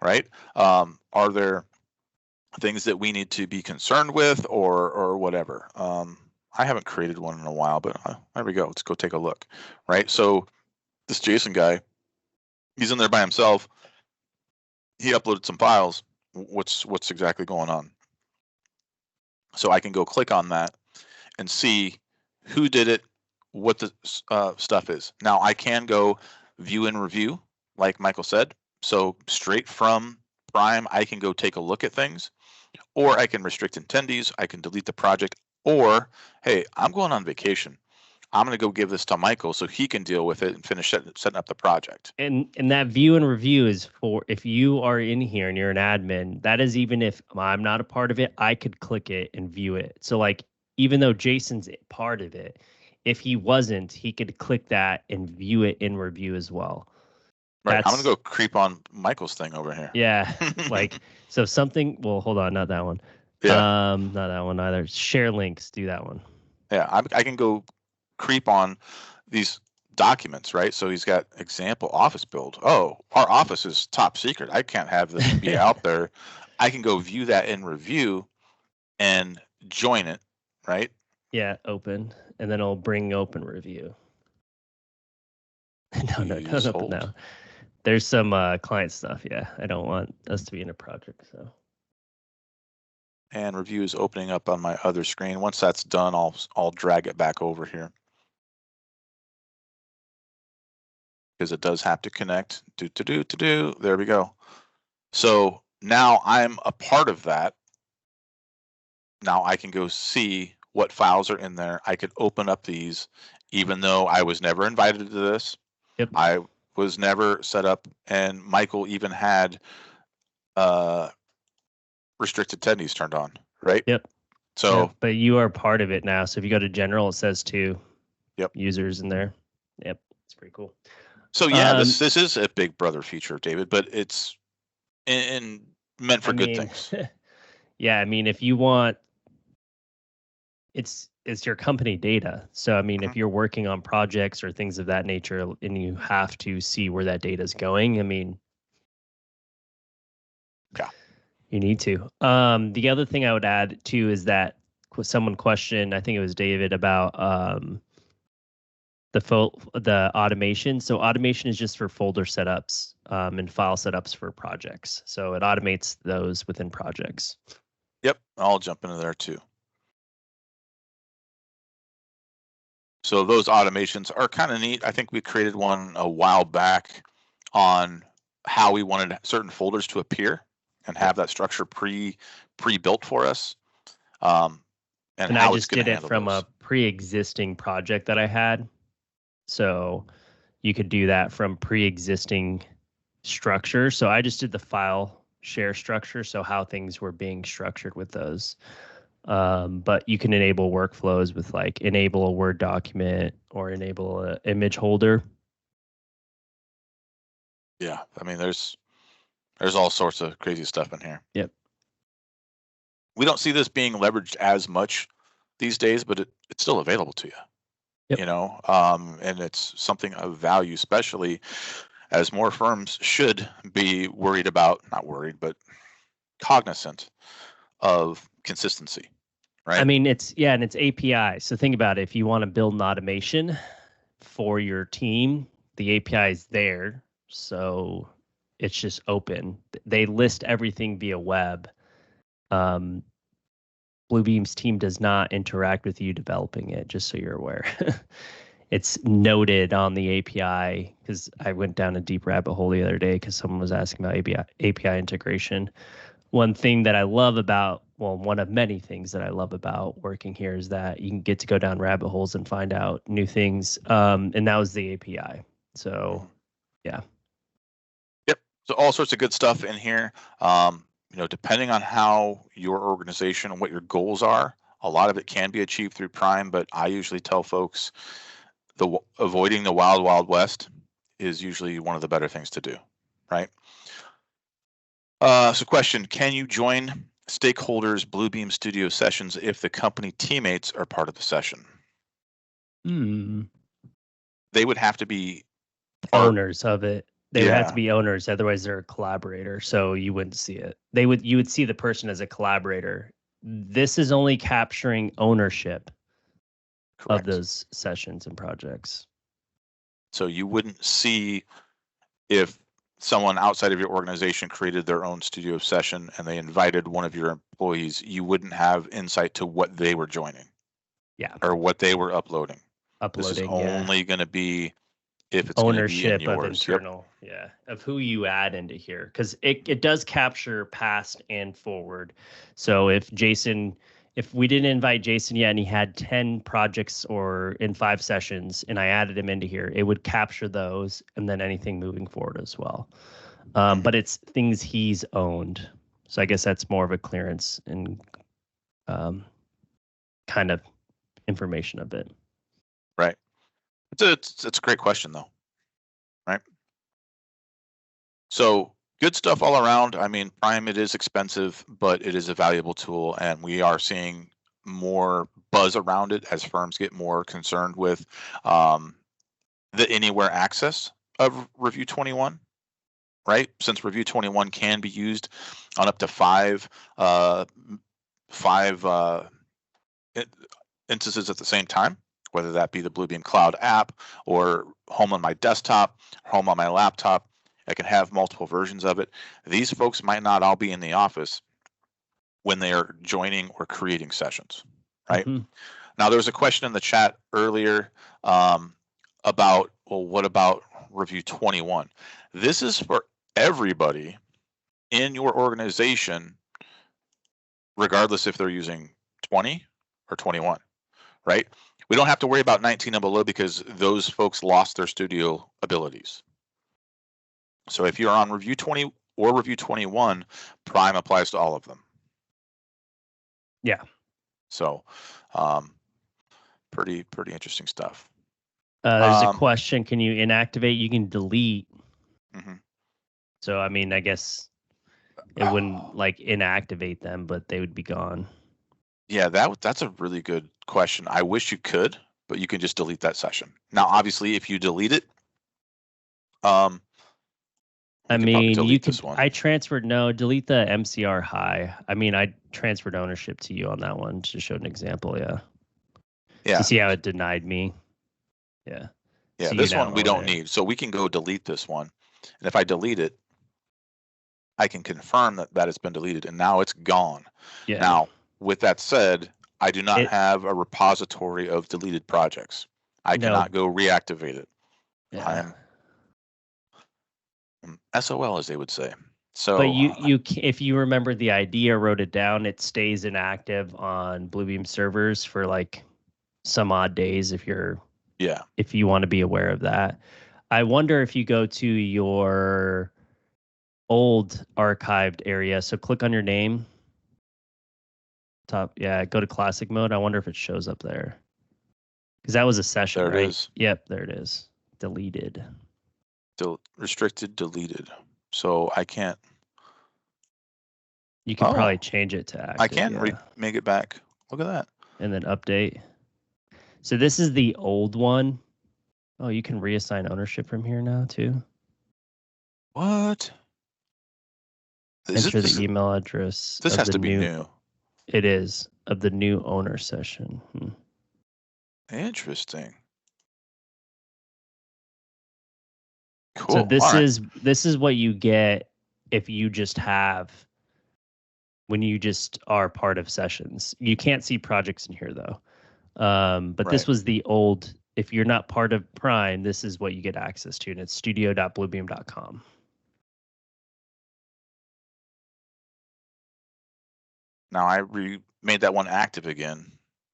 A: right? Are there things that we need to be concerned with or whatever? I haven't created one in a while, but there we go. Let's go take a look, right? So this Jason guy, he's in there by himself. He uploaded some files. What's exactly going on? So I can go click on that and see who did it, what the stuff is. Now I can go view and review, like Michael said. So straight from Prime, I can go take a look at things, or I can restrict attendees. I can delete the project, or, hey, I'm going on vacation. I'm going to go give this to Michael so he can deal with it and finish setting up the project.
B: And that view and review is for if you are in here and you're an admin, that is even if I'm not a part of it, I could click it and view it. So like, even though Jason's part of it, if he wasn't, he could click that and view it in review as well.
A: Right. I'm going to go creep on Michael's thing over here.
B: Yeah. Like, so something, well, hold on, not that one.
A: Yeah.
B: Not that one either. Share links, do that one.
A: Yeah. I can go creep on these documents, right? So he's got example office build. Oh, our office is top secret. I can't have this be out there. I can go view that in review and join it, right?
B: Yeah, open, and then it'll bring open review. No, don't open now. There's some client stuff. Yeah, I don't want us to be in a project. So.
A: And review is opening up on my other screen. Once that's done, I'll drag it back over here, because it does have to connect. There we go. So now I'm a part of that. Now I can go see what files are in there. I could open up these, even though I was never invited to this.
B: Yep.
A: I was never set up, and Michael even had restricted attendees turned on, right?
B: Yep.
A: So,
B: yep. But you are part of it now. So if you go to general, it says 2
A: yep.
B: users in there. Yep. It's pretty cool.
A: So yeah, this is a big brother feature, David, but it's meant for good things.
B: Yeah, I mean, if you want, it's your company data. So I mean, if you're working on projects or things of that nature, and you have to see where that data is going, I mean,
A: yeah,
B: you need to. The other thing I would add too is that someone questioned, I think it was David, about the automation. So automation is just for folder setups and file setups for projects. So it automates those within projects.
A: Yep, I'll jump into there too. So those automations are kind of neat. I think we created one a while back on how we wanted certain folders to appear and have that structure pre-built for us. And
B: I just did it from a pre-existing project that I had. So you could do that from pre-existing structure. So I just did the file share structure, so how things were being structured with those. But you can enable workflows with like enable a Word document or enable an image holder.
A: Yeah, I mean, there's all sorts of crazy stuff in here.
B: Yep.
A: We don't see this being leveraged as much these days, but it's still available to you. Yep. You know, and it's something of value, especially as more firms should be not worried, but cognizant of consistency, right?
B: I mean, it's API. So think about it. If you want to build an automation for your team, the API is there. So it's just open. They list everything via web. Bluebeam's team does not interact with you developing it, just so you're aware. It's noted on the API, because I went down a deep rabbit hole the other day because someone was asking about API integration. One thing that I love about, well, one of many things that I love about working here is that you can get to go down rabbit holes and find out new things. And that was the API. So, yeah.
A: Yep. So all sorts of good stuff in here. You know, depending on how your organization and what your goals are, a lot of it can be achieved through Prime, but I usually tell folks avoiding the wild, wild west is usually one of the better things to do, right? So question, can you join stakeholders' Bluebeam Studio sessions if the company teammates are part of the session? They would have to be
B: owners of it. They would have to be owners, otherwise they're a collaborator, so you wouldn't see it. You would see the person as a collaborator. This is only capturing ownership of those sessions and projects.
A: So you wouldn't see if someone outside of your organization created their own studio session and they invited one of your employees, you wouldn't have insight to what they were joining.
B: Yeah.
A: Or what they were uploading. This is
B: Yeah.
A: only going to be if it's
B: ownership
A: going to be in
B: of
A: yours.
B: internal. Yep. Yeah. Of who you add into here. Because it does capture past and forward. So if we didn't invite Jason yet and he had 10 projects or in 5 sessions and I added him into here, it would capture those and then anything moving forward as well. But it's things he's owned. So I guess that's more of a clearance and kind of information a bit.
A: Right. It's a great question though. Right. So good stuff all around. I mean, Prime, it is expensive, but it is a valuable tool, and we are seeing more buzz around it as firms get more concerned with the anywhere access of Review 21, right? Since Review 21 can be used on up to five instances at the same time, whether that be the Bluebeam Cloud app or home on my desktop, home on my laptop. I can have multiple versions of it. These folks might not all be in the office when they are joining or creating sessions, right? Now, there was a question in the chat earlier about, well, what about Review 21? This is for everybody in your organization, regardless if they're using 20 or 21, right? We don't have to worry about 19 and below because those folks lost their studio abilities. So if you're on Review 20 or Review 21, Prime applies to all of them.
B: Yeah.
A: So pretty interesting stuff.
B: There's a question, can you inactivate? You can delete. So, I mean, I guess it wouldn't like inactivate them, but they would be gone.
A: Yeah, that's a really good question. I wish you could, but you can just delete that session. Now, obviously, if you delete it,
B: I mean, you can. I transferred. No, delete the MCR high. I mean, I transferred ownership to you on that one to show an example. Yeah.
A: Yeah.
B: You see how it denied me? Yeah.
A: Yeah. So this one we don't need, so we can go delete this one, and if I delete it, I can confirm that it's been deleted, and now it's gone.
B: Yeah.
A: Now, with that said, I do not have a repository of deleted projects. I cannot go reactivate it.
B: Yeah.
A: I am SOL, as they would say. So,
B: but if you remember the idea, wrote it down, it stays inactive on Bluebeam servers for like some odd days if you want to be aware of that. I wonder if you go to your old archived area, so click on your name. Top, yeah, go to classic mode. I wonder if it shows up there. Because that was a session, right? There it is. Yep, there it is. Deleted.
A: Restricted, deleted. So I can't.
B: You can probably change it to active.
A: I can make it back. Look at that.
B: And then update. So this is the old one. Oh, you can reassign ownership from here now too.
A: What?
B: Enter the email address.
A: This has to be new.
B: It is, of the new owner session.
A: Interesting. Cool.
B: So this is what you get if you just have when you just are part of sessions. You can't see projects in here though. But this was the old. If you're not part of Prime, this is what you get access to, and it's studio.bluebeam.com.
A: Now I made that one active again.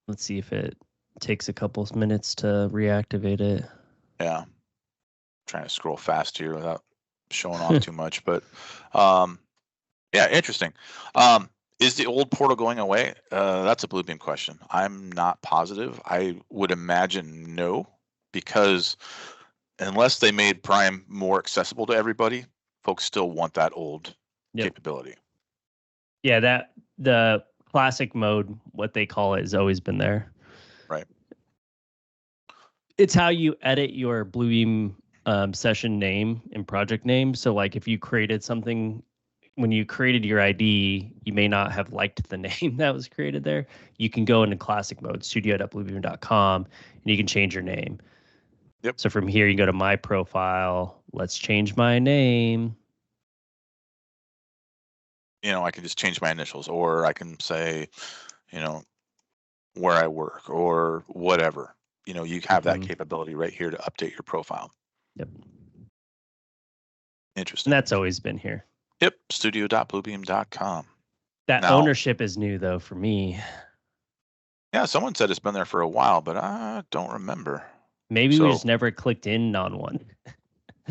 B: Let's see if it takes a couple of minutes to reactivate it.
A: Yeah. Trying to scroll fast here without showing off too much, but yeah, interesting. Is the old portal going away? That's a Bluebeam question. I'm not positive. I would imagine no, because unless they made Prime more accessible to everybody, folks still want that old capability.
B: Yeah, the classic mode, what they call it, has always been there.
A: Right.
B: It's how you edit your Bluebeam session name and project name. So like if you created something, when you created your ID, you may not have liked the name that was created there. You can go into classic mode, studio.bluebeam.com, and you can change your name.
A: Yep.
B: So from here, you go to my profile, let's change my name.
A: I can just change my initials, or I can say, where I work or whatever. You have that capability right here to update your profile.
B: Yep.
A: Interesting.
B: And that's always been here.
A: Yep. Studio.bluebeam.com.
B: That ownership is new, though, for me.
A: Yeah, someone said it's been there for a while, but I don't remember.
B: Maybe we just never clicked in on one.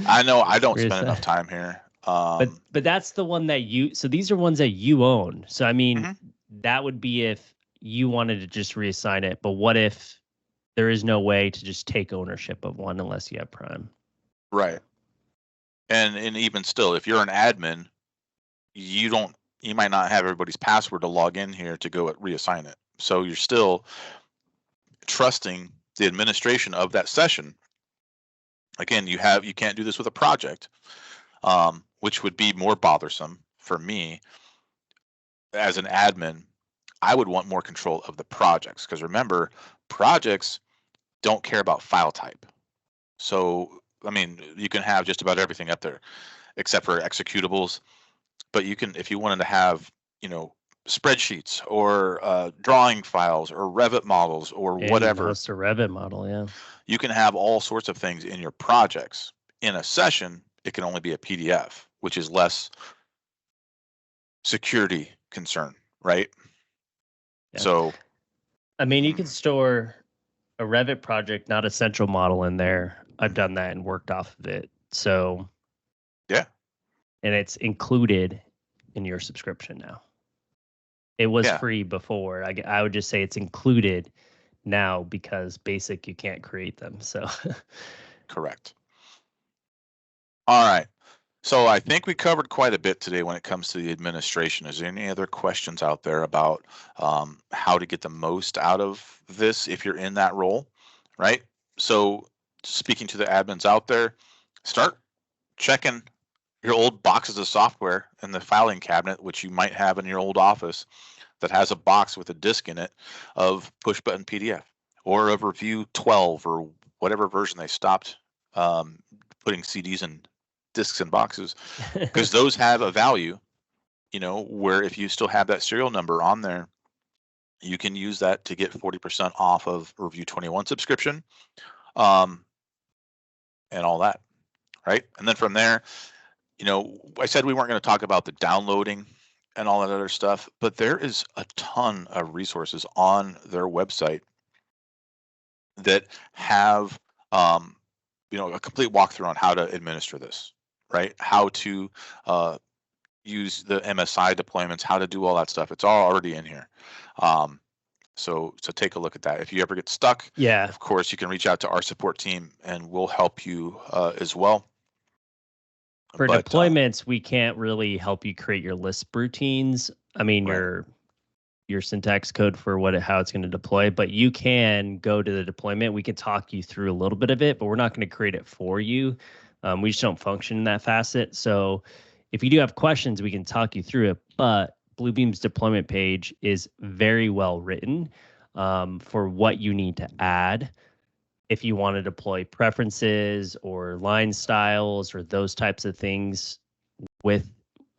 A: I know I don't spend enough time here.
B: But that's the one that so these are ones that you own. So, I mean, that would be if you wanted to just reassign it. But what if there is no way to just take ownership of one unless you have Prime?
A: Right. And even still, if you're an admin, you might not have everybody's password to log in here to go reassign it. So you're still trusting the administration of that session. Again, you can't do this with a project, which would be more bothersome for me as an admin. I would want more control of the projects, because remember, projects don't care about file type. So, I mean, you can have just about everything up there except for executables, but you can, if you wanted to have, spreadsheets or drawing files or Revit models or whatever.
B: Host a Revit model, yeah.
A: You can have all sorts of things in your projects. In a session, it can only be a PDF, which is less security concern, right? Yeah. So,
B: I mean, you can store a Revit project, not a central model, in there. I've done that and worked off of it. So,
A: yeah.
B: And it's included in your subscription now. It was free before. I would just say it's included now because basic, you can't create them. So,
A: correct. All right. So I think we covered quite a bit today when it comes to the administration. Is there any other questions out there about how to get the most out of this if you're in that role, right? So speaking to the admins out there, start checking your old boxes of software in the filing cabinet, which you might have in your old office, that has a box with a disk in it of push button PDF or of Revu 12 or whatever version they stopped putting CDs in discs and boxes, because those have a value, where if you still have that serial number on there, you can use that to get 40% off of Revu 21 subscription, and all that, right? And then from there, I said we weren't going to talk about the downloading and all that other stuff, but there is a ton of resources on their website that have a complete walkthrough on how to administer this, right? How to use the MSI deployments, how to do all that stuff. It's all already in here. So take a look at that. If you ever get stuck, of course, you can reach out to our support team and we'll help you as well.
B: For deployments, we can't really help you create your Lisp routines. I mean, your syntax code for how it's going to deploy, but you can go to the deployment. We can talk you through a little bit of it, but we're not going to create it for you. We just don't function in that facet. So if you do have questions, we can talk you through it. But Bluebeam's deployment page is very well written for what you need to add. If you want to deploy preferences or line styles or those types of things with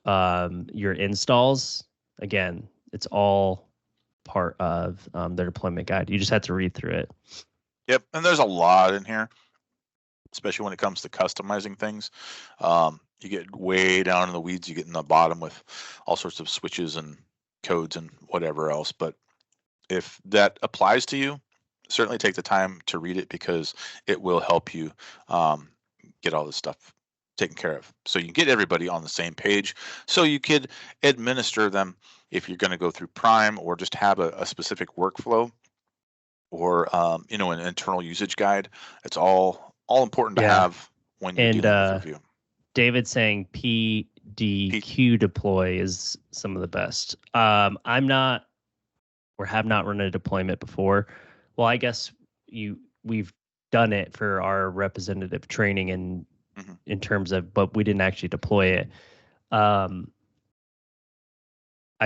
B: your installs, again, it's all part of their deployment guide. You just have to read through it.
A: Yep, and there's a lot in here, especially when it comes to customizing things. You get way down in the weeds. You get in the bottom with all sorts of switches and codes and whatever else. But if that applies to you, certainly take the time to read it, because it will help you get all this stuff taken care of. So you can get everybody on the same page, so you could administer them if you're going to go through Prime or just have a specific workflow or an internal usage guide. It's all important to have when you're dealing with Revu.
B: David's saying PDQ deploy is some of the best. I'm not or have not run a deployment before. Well, I guess we've done it for our representative training and in terms of, but we didn't actually deploy it. I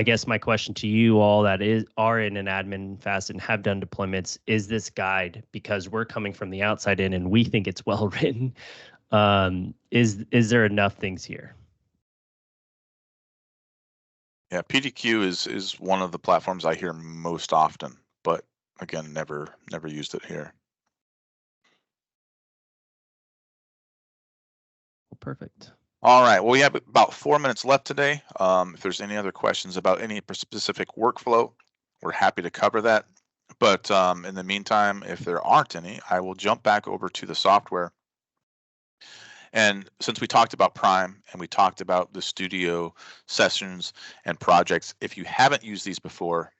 B: guess my question to you all that are in an admin facet and have done deployments is this guide, because we're coming from the outside in and we think it's well written. Is there enough things here?
A: Yeah, PDQ is one of the platforms I hear most often, but again, never used it here.
B: Perfect.
A: All right. Well, we have about 4 minutes left today. If there's any other questions about any specific workflow, we're happy to cover that. But in the meantime, if there aren't any, I will jump back over to the software. And since we talked about Prime and we talked about the studio sessions and projects, if you haven't used these before,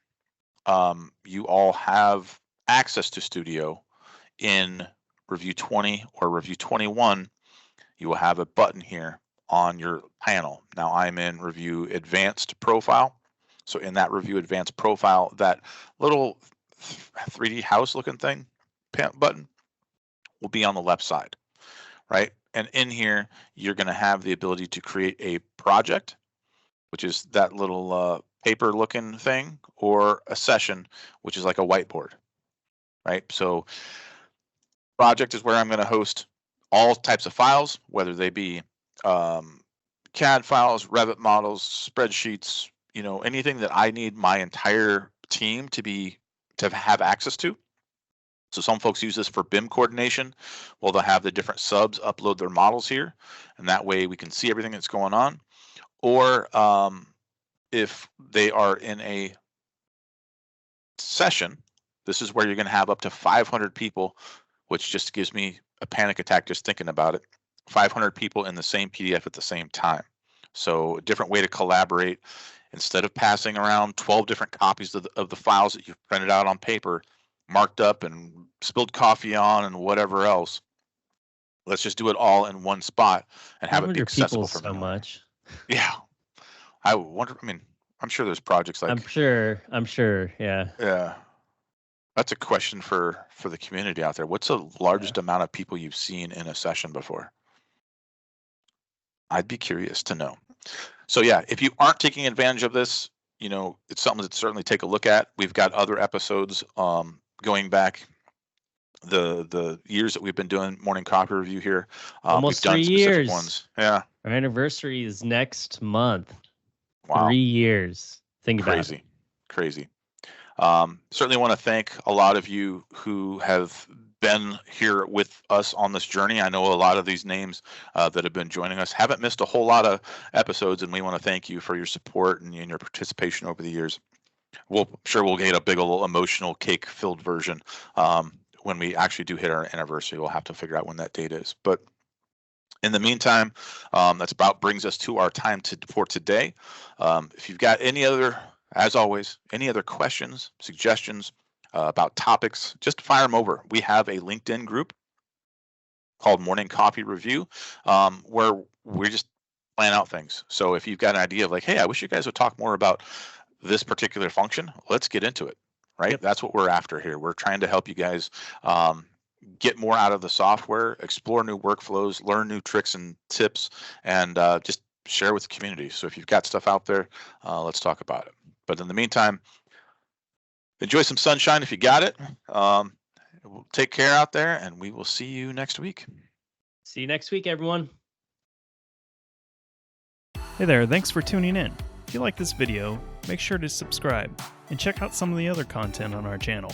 A: you all have access to Studio in Review 20 or Review 21. You will have a button here on your panel. Now I'm in Review Advanced Profile. So in that Review Advanced Profile, that little 3D house looking thing button will be on the left side, right? And in here, you're going to have the ability to create a project, which is that little paper looking thing, or a session, which is like a whiteboard, right? So project is where I'm going to host all types of files, whether they be CAD files, Revit models, spreadsheets, anything that I need my entire team to have access to. So some folks use this for BIM coordination. Well, they'll have the different subs upload their models here, and that way we can see everything that's going on. Or if they are in a session, this is where you're going to have up to 500 people, which just gives me a panic attack just thinking about it. 500 people in the same PDF at the same time. So a different way to collaborate. Instead of passing around 12 different copies of the files that you've printed out on paper, marked up and spilled coffee on and whatever else, let's just do it all in one spot and have it be accessible for
B: so much.
A: Yeah. I wonder, I'm sure there's projects like...
B: I'm sure, yeah.
A: Yeah. That's a question for the community out there. What's the largest amount of people you've seen in a session before? I'd be curious to know. So yeah, if you aren't taking advantage of this, it's something to certainly take a look at. We've got other episodes going back the years that we've been doing Morning Copy Review here.
B: Almost
A: we've done
B: 3 years.
A: Ones. Yeah.
B: Our anniversary is next month.
A: Wow.
B: 3 years. Think about it.
A: Crazy. Certainly want to thank a lot of you who have been here with us on this journey. I know a lot of these names that have been joining us haven't missed a whole lot of episodes, and we want to thank you for your support and your participation over the years. I'm sure we'll get a big old emotional cake-filled version when we actually do hit our anniversary. We'll have to figure out when that date is. But in the meantime, that's about brings us to our time for today. If you've got any other, as always, any other questions, suggestions about topics, just fire them over. We have a LinkedIn group called Morning Copy Review where we just plan out things. So if you've got an idea of like, hey, I wish you guys would talk more about this particular function, let's get into it, right? Yep. That's what we're after here. We're trying to help you guys get more out of the software, explore new workflows, learn new tricks and tips, and just share with the community. So if you've got stuff out there, let's talk about it. But in the meantime, enjoy some sunshine if you got it. Take care out there, and we will see you next week.
B: See you next week, everyone.
C: Hey there, thanks for tuning in. If you like this video, make sure to subscribe and check out some of the other content on our channel.